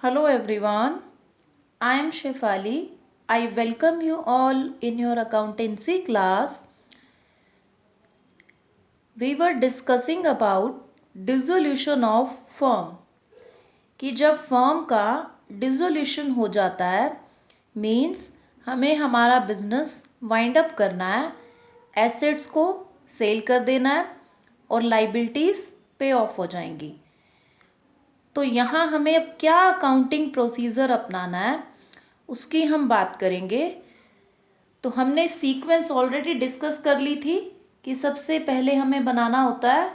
Hello everyone, I am Shefali. I welcome you all in your accountancy class. We were discussing about dissolution of firm कि जब firm का dissolution हो जाता है means हमें हमारा बिजनेस वाइंड अप करना है, एसेट्स को सेल कर देना है और लाइबिलिटीज़ पे ऑफ हो जाएंगी। तो यहाँ हमें अब क्या अकाउंटिंग प्रोसीजर अपनाना है उसकी हम बात करेंगे। तो हमने सीक्वेंस ऑलरेडी डिस्कस कर ली थी कि सबसे पहले हमें बनाना होता है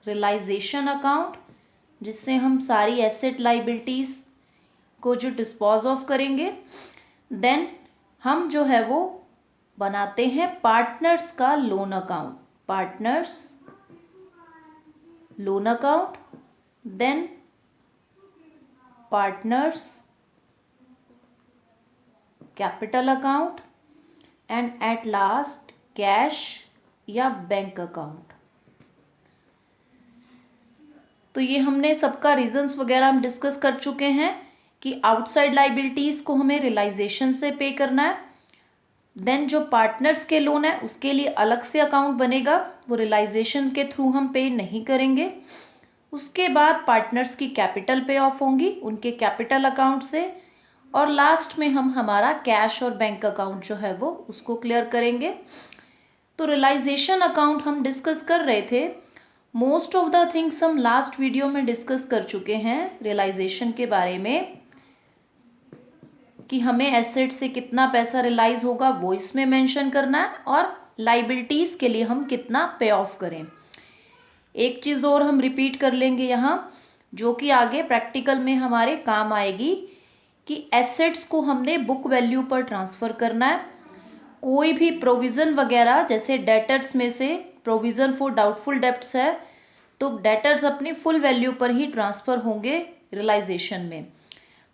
रियलाइजेशन अकाउंट, जिससे हम सारी एसेट लाइबिलिटीज़ को जो डिस्पोज ऑफ करेंगे। देन हम जो है वो बनाते हैं पार्टनर्स का loan account, partners loan account, then partners capital account and at last cash या बैंक अकाउंट। तो ये हमने सबका रीजंस वगैरह हम डिस्कस कर चुके हैं कि आउटसाइड लाइबिलिटीज़ को हमें रियलाइजेशन से पे करना है। देन जो पार्टनर्स के लोन है उसके लिए अलग से अकाउंट बनेगा, वो रियलाइजेशन के थ्रू हम पे नहीं करेंगे। उसके बाद पार्टनर्स की कैपिटल पे ऑफ होंगी उनके कैपिटल अकाउंट से, और लास्ट में हम हमारा कैश और बैंक अकाउंट जो है वो उसको क्लियर करेंगे। तो रियलाइजेशन अकाउंट हम डिस्कस कर रहे थे, मोस्ट ऑफ द थिंग्स हम लास्ट वीडियो में डिस्कस कर चुके हैं रियलाइजेशन के बारे में कि हमें एसेट से कितना पैसा रियलाइज होगा वो इसमें मेंशन करना है और लाइबिलिटीज़ के लिए हम कितना पे ऑफ करें। एक चीज़ और हम रिपीट कर लेंगे यहाँ जो कि आगे प्रैक्टिकल में हमारे काम आएगी कि एसेट्स को हमने बुक वैल्यू पर ट्रांसफ़र करना है। कोई भी प्रोविज़न वगैरह जैसे डेटर्स में से प्रोविज़न फॉर डाउटफुल डेब्ट्स है तो डेटर्स अपनी फुल वैल्यू पर ही ट्रांसफ़र होंगे रियलाइजेशन में।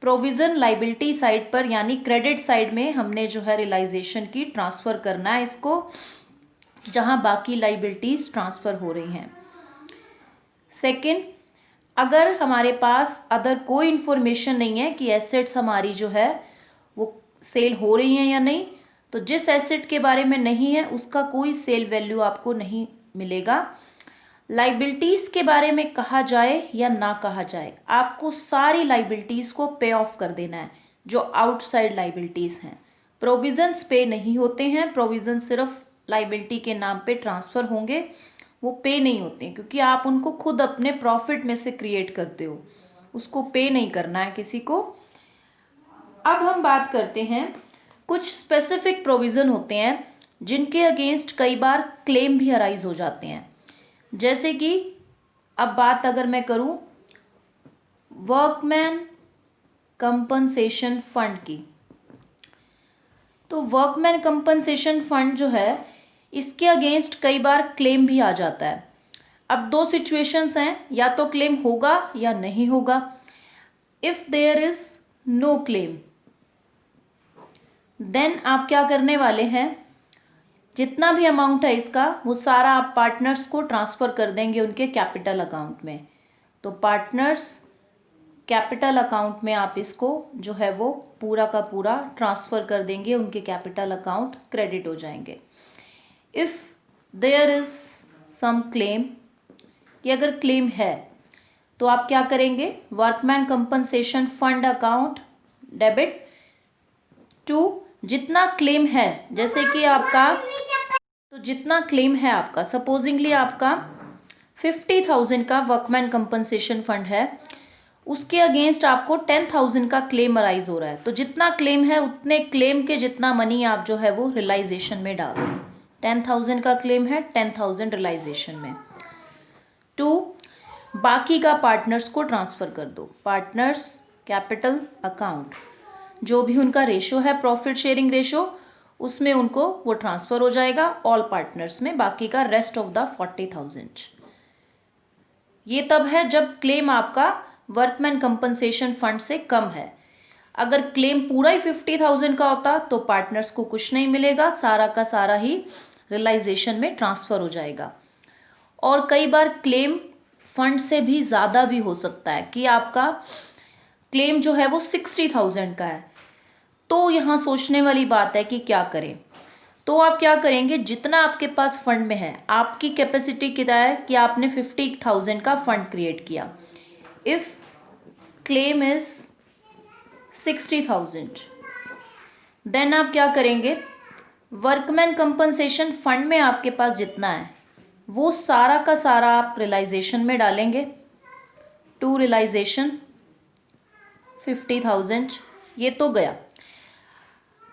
प्रोविज़न लाइबिलिटी साइड पर यानी क्रेडिट साइड में हमने जो है रियलाइजेशन की ट्रांसफ़र करना है इसको, जहाँ बाकी लाइबिलिटीज़ ट्रांसफ़र हो रही हैं। सेकंड, अगर हमारे पास अदर कोई इन्फॉर्मेशन नहीं है कि एसेट्स हमारी जो है वो सेल हो रही हैं या नहीं, तो जिस एसेट के बारे में नहीं है उसका कोई सेल वैल्यू आपको नहीं मिलेगा। लाइबिलिटीज़ के बारे में कहा जाए या ना कहा जाए, आपको सारी लाइबिलिटीज़ को पे ऑफ कर देना है जो आउटसाइड लाइबिलिटीज़ हैं। प्रोविज़न्स पे नहीं होते हैं, प्रोविज़न सिर्फ लाइबिलिटी के नाम पे ट्रांसफ़र होंगे, वो पे नहीं होते हैं क्योंकि आप उनको खुद अपने प्रॉफिट में से क्रिएट करते हो, उसको पे नहीं करना है किसी को। अब हम बात करते हैं कुछ स्पेसिफिक प्रोविज़न होते हैं जिनके अगेंस्ट कई बार क्लेम भी अराइज हो जाते हैं। जैसे कि अब बात अगर मैं करूं वर्कमैन कंपनसेशन फंड की, तो वर्कमैन कंपनसेशन फंड जो है इसके अगेंस्ट कई बार क्लेम भी आ जाता है। अब दो सिचुएशंस हैं, या तो क्लेम होगा या नहीं होगा। If there is no claim then आप क्या करने वाले हैं, जितना भी अमाउंट है इसका वो सारा आप पार्टनर्स को ट्रांसफ़र कर देंगे उनके कैपिटल अकाउंट में। तो पार्टनर्स कैपिटल अकाउंट में आप इसको जो है वो पूरा का पूरा ट्रांसफ़र कर देंगे, उनके कैपिटल अकाउंट क्रेडिट हो जाएंगे। If there is some claim, कि अगर क्लेम है तो आप क्या करेंगे, workman compensation fund account debit to जितना क्लेम है, जैसे कि आपका तो जितना क्लेम है आपका, सपोजिंगली आपका 50,000 का वर्कमैन कंपनसेशन फंड है, उसके अगेंस्ट आपको 10,000 का क्लेम अराइज हो रहा है, तो जितना क्लेम है उतने क्लेम के जितना मनी आप जो है वो रियलाइजेशन में डाल दें। 10,000 का क्लेम है, 10,000 रियलाइजेशन में। टू, बाकी का पार्टनर्स को ट्रांसफ़र कर दो, पार्टनर्स कैपिटल अकाउंट जो भी उनका रेशो है प्रॉफिट शेयरिंग रेशो उसमें उनको वो ट्रांसफ़र हो जाएगा ऑल पार्टनर्स में, बाकी का रेस्ट ऑफ द 40,000। ये तब है जब क्लेम आपका वर्कमैन कंपनसेशन फंड से कम है। अगर क्लेम पूरा ही 50,000 का होता तो पार्टनर्स को कुछ नहीं मिलेगा, सारा का सारा ही रियलाइजेशन में ट्रांसफ़र हो जाएगा। और कई बार क्लेम फंड से भी ज़्यादा भी हो सकता है कि आपका क्लेम जो है वो 60,000 का है। तो यहाँ सोचने वाली बात है कि क्या करें। तो आप क्या करेंगे, जितना आपके पास फंड में है, आपकी कैपेसिटी कितना है कि आपने 50,000 का फंड क्रिएट किया। इफ क्लेम इज 60,000, देन आप क्या करेंगे, वर्कमैन कंपनसेशन फंड में आपके पास जितना है वो सारा का सारा आप रियलाइजेशन में डालेंगे। टू रियलाइजेशन 50,000, ये तो गया।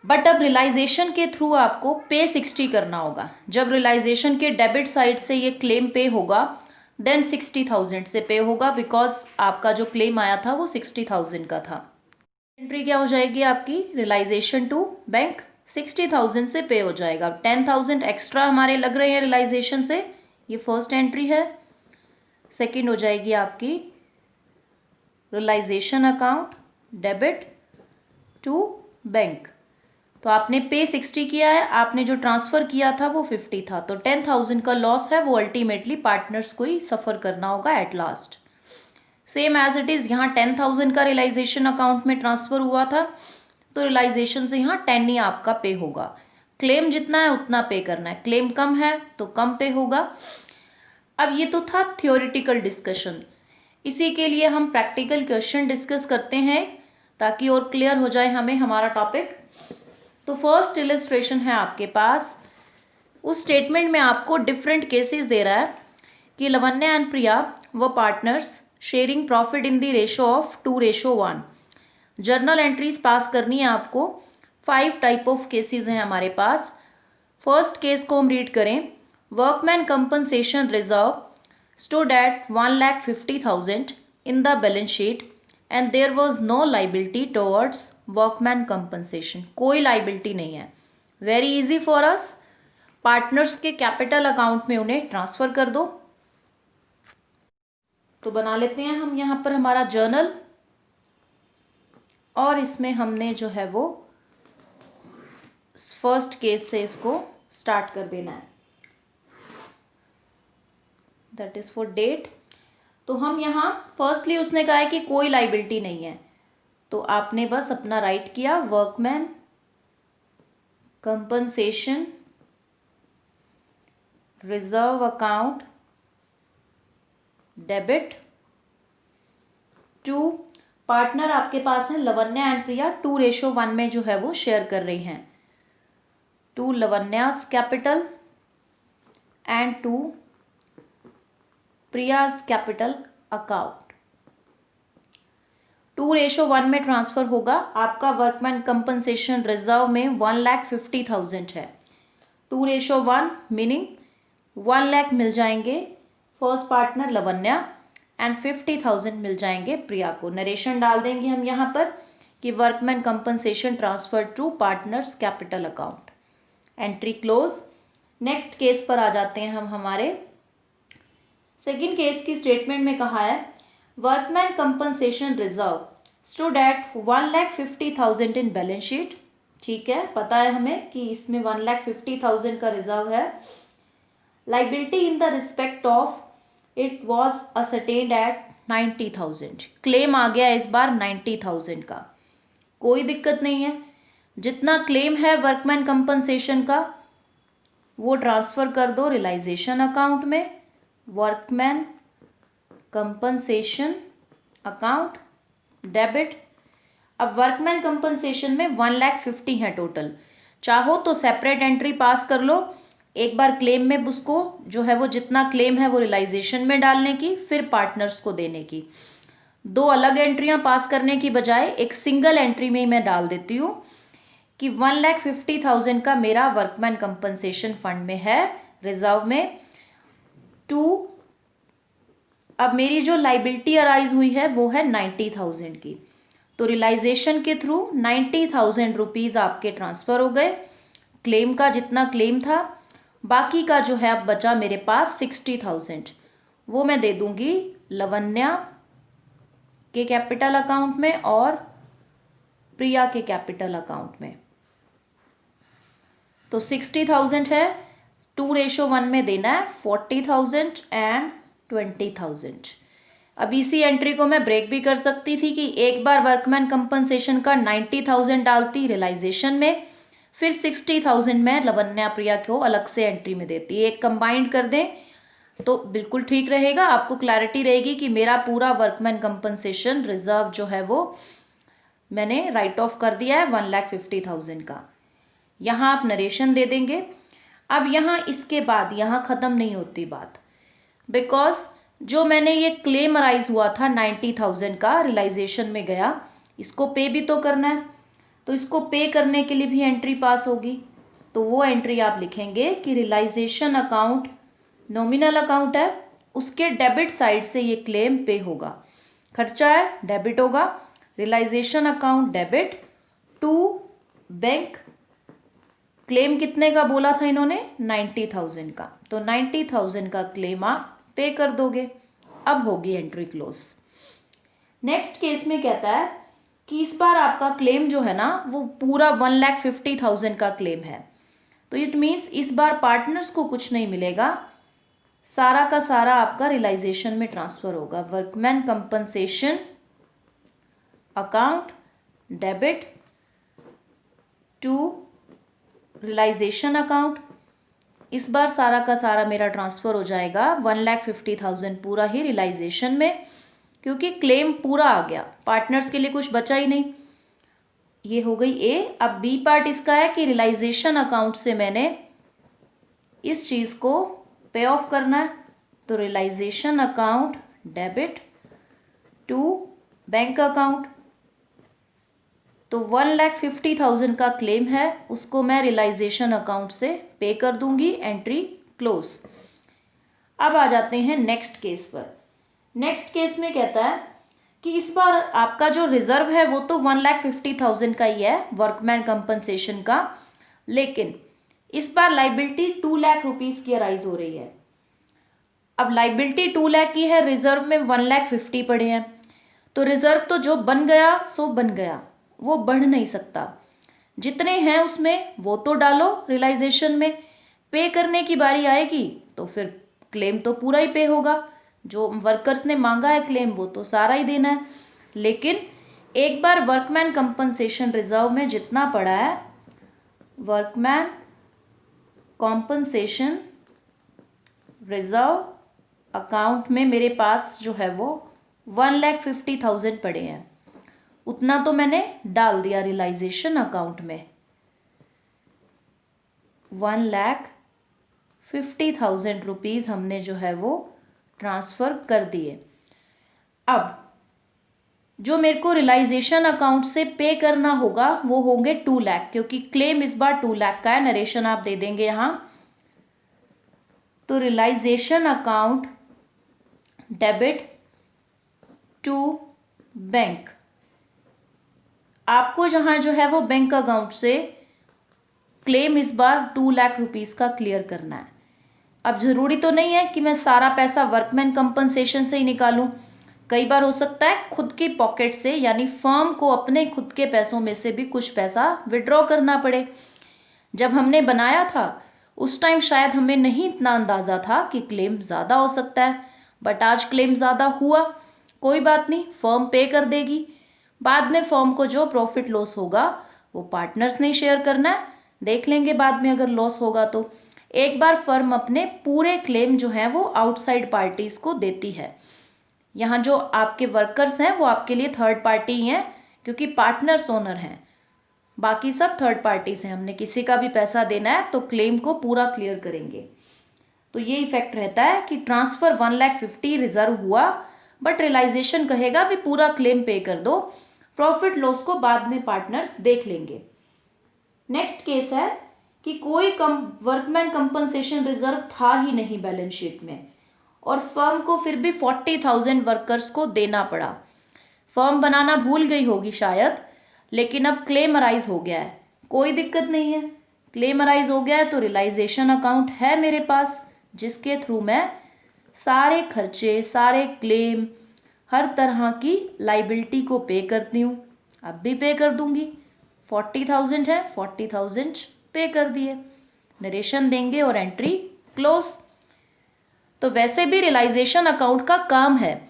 बट अब रियलाइजेशन के थ्रू आपको पे 60 करना होगा। जब रियलाइजेशन के डेबिट साइड से ये क्लेम पे होगा, देन 60,000 से पे होगा, बिकॉज आपका जो क्लेम आया था वो 60,000 का था। एंट्री क्या हो जाएगी आपकी, रियलाइजेशन टू बैंक 60,000 से पे हो जाएगा। 10,000 एक्स्ट्रा हमारे लग रहे हैं रियलाइजेशन से, ये फर्स्ट एंट्री है। सेकंड हो जाएगी आपकी realization account debit to bank. तो आपने पे 60 किया है, आपने जो ट्रांसफ़र किया था वो 50 था, तो 10,000 का लॉस है, वो अल्टीमेटली पार्टनर्स को ही सफ़र करना होगा at last. Same as it is, यहाँ 10,000 का रियलाइजेशन अकाउंट में ट्रांसफ़र हुआ था, तो रियलाइजेशन से यहाँ 10 ही आपका पे होगा। क्लेम जितना है उतना पे करना है, क्लेम कम है तो कम पे होगा। अब ये तो था थियोरिटिकल डिस्कशन, इसी के लिए हम प्रैक्टिकल क्वेश्चन डिस्कस करते हैं ताकि और क्लियर हो जाए हमें हमारा टॉपिक। तो फर्स्ट इलस्ट्रेशन है आपके पास, उस स्टेटमेंट में आपको डिफरेंट केसेस दे रहा है कि लवन्या एंड प्रिया व partners sharing profit in the ratio of 2:1। Journal entries pass करनी है आपको। 5 टाइप ऑफ केसेस हैं हमारे पास। फर्स्ट केस को हम रीड करें, workman compensation reserve stood at 1,50,000 in the balance sheet and there was no liability towards workman compensation। कोई liability नहीं है। Very easy for us, partners के कैपिटल अकाउंट में उन्हें ट्रांसफर कर दो। तो बना लेते हैं हम यहाँ पर हमारा जर्नल, और इसमें हमने जो है वो फर्स्ट केस से इसको स्टार्ट कर देना है, दैट इज फॉर डेट। तो हम यहाँ फर्स्टली उसने कहा है कि कोई लाइबिलिटी नहीं है, तो आपने बस अपना राइट किया, workman compensation reserve account debit to partner आपके पास है लवन्या एंड प्रिया, 2:1 में जो है वो शेयर कर रही हैं, to Lavanya's capital and to Priya's capital account. 2:1 में ट्रांसफर होगा। आपका वर्कमैन कंपनसेशन रिजर्व में 1,50,000 है। 2:1 मीनिंग 1 लाख मिल जाएंगे फर्स्ट पार्टनर लवन्या एंड 50,000 मिल जाएंगे प्रिया को। नरेशन डाल देंगे हम यहाँ पर कि workman compensation transfer to partners capital account. Entry close. Next case पर आ जाते हैं हम हमारे। सेकेंड केस की स्टेटमेंट में कहा है, workman compensation reserve stood at 1,50,000 in balance sheet. ठीक है, पता है हमें कि इसमें 1,50,000 का रिजर्व है। Liability in the respect of it was ascertained at 90,000। Claim आ गया इस बार 90,000 का, कोई दिक्कत नहीं है। जितना क्लेम है वर्कमैन कंपनसेशन का वो ट्रांसफ़र कर दो रियलाइजेशन अकाउंट में, वर्कमैन कंपनसेशन अकाउंट डेबिट। अब वर्कमैन कंपनसेशन में 1,50,000 है टोटल। चाहो तो सेपरेट एंट्री पास कर लो, एक बार क्लेम में उसको जो है वो जितना क्लेम है वो रियलाइजेशन में डालने की, फिर पार्टनर्स को देने की। 2 अलग एंट्रियां पास करने की बजाय एक सिंगल एंट्री में ही मैं डाल देती हूँ कि 1,50,000 का मेरा वर्कमैन कंपनसेशन फंड में है रिजर्व में। टू अब मेरी जो लाइबिलिटी अराइज हुई है वो है 90,000 की, तो रियलाइजेशन के थ्रू 90,000 रुपीज़ आपके ट्रांसफ़र हो गए। क्लेम का जितना क्लेम था, बाकी का जो है अब बचा मेरे पास 60,000, वो मैं दे दूंगी लवन्या के कैपिटल अकाउंट में और प्रिया के कैपिटल अकाउंट में। तो 60,000 है, 2:1 में देना है 40,000 एंड 20,000। अब इसी एंट्री को मैं ब्रेक भी कर सकती थी कि एक बार वर्कमैन कंपनसेशन का 90,000 डालती रियलाइजेशन में, फिर 60,000 में लवन्या प्रिया को अलग से एंट्री में देती। एक कंबाइंड कर दें तो बिल्कुल ठीक रहेगा, आपको क्लैरिटी रहेगी कि मेरा पूरा वर्कमैन कंपनसेशन रिजर्व जो है वो मैंने राइट ऑफ कर दिया है 1,50,000 का। यहाँ आप नरेशन दे देंगे। अब यहाँ इसके बाद यहाँ ख़त्म नहीं होती बात, बिकॉज जो मैंने ये क्लेम अराइज हुआ था 90,000 का रियलाइजेशन में गया, इसको पे भी तो करना है, तो इसको पे करने के लिए भी एंट्री पास होगी। तो वो एंट्री आप लिखेंगे कि रियलाइजेशन अकाउंट नॉमिनल अकाउंट है, उसके डेबिट साइड से ये क्लेम पे होगा। खर्चा है, डेबिट होगा। Realization account debit to bank. Claim कितने का बोला था इन्होंने? 90,000 का। तो 90,000 का क्लेम आप पे कर दोगे। अब होगी एंट्री क्लोज। नेक्स्ट केस में कहता है कि इस बार आपका क्लेम जो है ना वो पूरा 1,50,000 का क्लेम है। तो इट मीन्स इस बार पार्टनर्स को कुछ नहीं मिलेगा, सारा का सारा आपका रियलाइजेशन में ट्रांसफर होगा। Workman compensation account debit to realization account. इस बार सारा का सारा मेरा ट्रांसफ़र हो जाएगा 1,50,000 पूरा ही रियलाइजेशन में, क्योंकि क्लेम पूरा आ गया, पार्टनर्स के लिए कुछ बचा ही नहीं। ये हो गई ए। अब बी पार्ट इसका है कि रियलाइजेशन अकाउंट से मैंने इस चीज़ को पे ऑफ करना है। तो realization account debit to bank account. तो 1,50,000 का क्लेम है, उसको मैं रियलाइजेशन अकाउंट से पे कर दूंगी। Entry close. अब आ जाते हैं नेक्स्ट केस पर। नेक्स्ट केस में कहता है कि इस बार आपका जो रिजर्व है वो तो 1,50,000 का ही है वर्कमैन कंपनसेशन का, लेकिन इस बार लाइबिलिटी 2 लाख रुपीज़ की अराइज हो रही है। अब लाइबिलिटी 2 लाख की है, रिजर्व में 1,50,000 पड़े हैं, तो रिजर्व तो जो बन गया सो बन गया, वो बढ़ नहीं सकता। जितने हैं उसमें वो तो डालो रियलाइजेशन में, पे करने की बारी आएगी तो फिर क्लेम तो पूरा ही पे होगा। जो वर्कर्स ने मांगा है क्लेम वो तो सारा ही देना है। लेकिन एक बार वर्कमैन कंपनसेशन रिजर्व में जितना पड़ा है, वर्कमैन कॉम्पनसेशन रिजर्व अकाउंट में मेरे पास जो है वो 1,50,000 पड़े हैं, उतना तो मैंने डाल दिया रियलाइजेशन अकाउंट में। 1,50,000 रुपीज़ हमने जो है वो ट्रांसफ़र कर दिए। अब जो मेरे को रियलाइजेशन अकाउंट से पे करना होगा वो होंगे 2 लाख, क्योंकि क्लेम इस बार 2 लाख का है। नरेशन आप दे देंगे यहाँ। तो realization account debit to bank. आपको जहाँ जो है वो बैंक अकाउंट से क्लेम इस बार 2 लाख रुपीज़ का क्लियर करना है। अब ज़रूरी तो नहीं है कि मैं सारा पैसा वर्कमैन कंपनसेशन से ही निकालूं। कई बार हो सकता है खुद की पॉकेट से, यानी फर्म को अपने खुद के पैसों में से भी कुछ पैसा विड्रॉ करना पड़े। जब हमने बनाया था उस टाइम शायद हमें नहीं इतना अंदाज़ा था कि क्लेम ज़्यादा हो सकता है, बट आज क्लेम ज़्यादा हुआ, कोई बात नहीं, फर्म पे कर देगी। बाद में फर्म को जो प्रॉफिट लॉस होगा वो पार्टनर्स ने शेयर करना है, देख लेंगे बाद में अगर लॉस होगा तो। एक बार फर्म अपने पूरे क्लेम जो हैं वो आउटसाइड पार्टीज़ को देती है। यहाँ जो आपके वर्कर्स हैं वो आपके लिए थर्ड पार्टी ही हैं, क्योंकि पार्टनर्स ओनर हैं, बाकी सब थर्ड पार्टीज़ हैं। हमने किसी का भी पैसा देना है तो क्लेम को पूरा क्लियर करेंगे। तो ये इफेक्ट रहता है कि ट्रांसफ़र 1,50,000 रिजर्व हुआ, बट रियलाइजेशन कहेगा भी पूरा क्लेम पे कर दो, प्रॉफिट लॉस को बाद में पार्टनर्स देख लेंगे। नेक्स्ट केस है कि कोई वर्कमैन कंपनसेशन रिजर्व था ही नहीं बैलेंस शीट में, और फर्म को फिर भी 40,000 वर्कर्स को देना पड़ा। फर्म बनाना भूल गई होगी शायद, लेकिन अब क्लेम अराइज हो गया है, कोई दिक्कत नहीं है। क्लेम अराइज हो गया है तो रियलाइजेशन अकाउंट है मेरे पास, जिसके थ्रू मैं सारे खर्चे, सारे क्लेम, हर तरह की लाइबिलिटी को पे करती हूँ। अब भी पे कर दूंगी। 40,000 है, 40,000 पे कर दिए, नरेशन देंगे और एंट्री क्लोज। तो वैसे भी रियलाइजेशन अकाउंट का काम है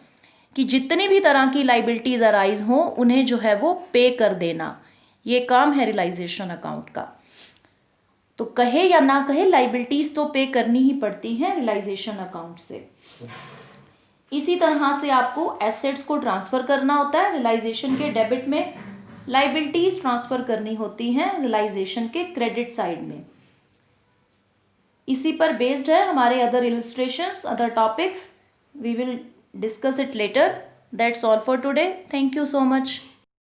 कि जितनी भी तरह की लाइबिलिटीज अराइज हो उन्हें जो है वो पे कर देना, ये काम है रियलाइजेशन अकाउंट का। तो कहे या ना कहे लाइबिलिटीज तो पे करनी ही पड़ती हैं रियलाइजेशन अकाउंट से। इसी तरह से आपको एसेट्स को ट्रांसफर करना होता है, रियलाइजेशन के डेबिट में लाइबिलिटीज ट्रांसफर करनी होती हैं रियलाइजेशन के क्रेडिट साइड में। इसी पर बेस्ड है हमारे other illustrations, other topics. We will discuss it later. That's all for today. Thank you so much.